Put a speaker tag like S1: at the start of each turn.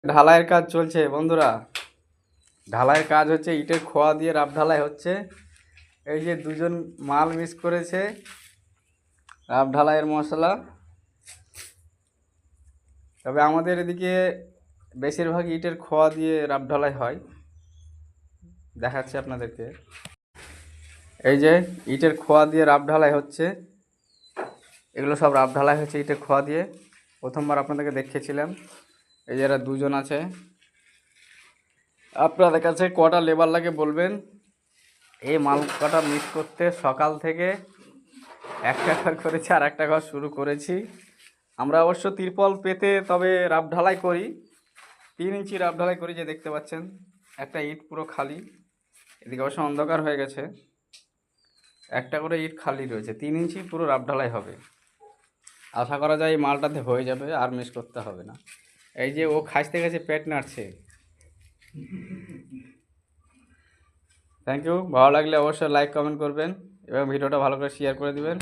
S1: ঢালাইয়ের কাজ চলছে বন্ধুরা। ঢালাইয়ের কাজ হচ্ছে, ইটের খোয়া দিয়ে রাব ঢালাই হচ্ছে। এই যে দুজন মাল মিক্স করেছে রাব ঢালাইয়ের মশলা। তবে আমাদের এদিকে বেশিরভাগ ইটের খোয়া দিয়ে রাব ঢালাই হয়। দেখাচ্ছি আপনাদেরকে। এই যে ইটের খোয়া দিয়ে রাব ঢালাই হচ্ছে, এগুলো সব রাব ঢালাই হচ্ছে ইটের খোয়া দিয়ে। প্রথমবার আপনাদেরকে দেখিয়েছিলাম। এই যে এরা দুজন আছে। আপনাদের কাছে কটা লেবার লাগে বলবেন। এই মাল কটা মিক্স করতে সকাল থেকে একটা ঘর করেছি, আর একটা ঘর শুরু করেছি। আমরা অবশ্য তিরপল পেতে তবে রাব ঢালাই করি। 3 ইঞ্চি রাব ঢালাই করি, যে দেখতে পাচ্ছেন একটা ইট পুরো খালি। এদিকে অবশ্য অন্ধকার হয়ে গেছে, একটা করে ইট খালি রয়েছে। 3 ইঞ্চি পুরো রাব ঢালাই হবে। আশা করা যায় এই মালটাতে হয়ে যাবে, আর মিক্স করতে হবে না। এই যে ও খাসতে গেছে, পেট নাড়ছে। Thank you. ভালো লাগলে অবশ্যই লাইক কমেন্ট করবেন এবং ভিডিওটা ভালো করে শেয়ার করে দিবেন।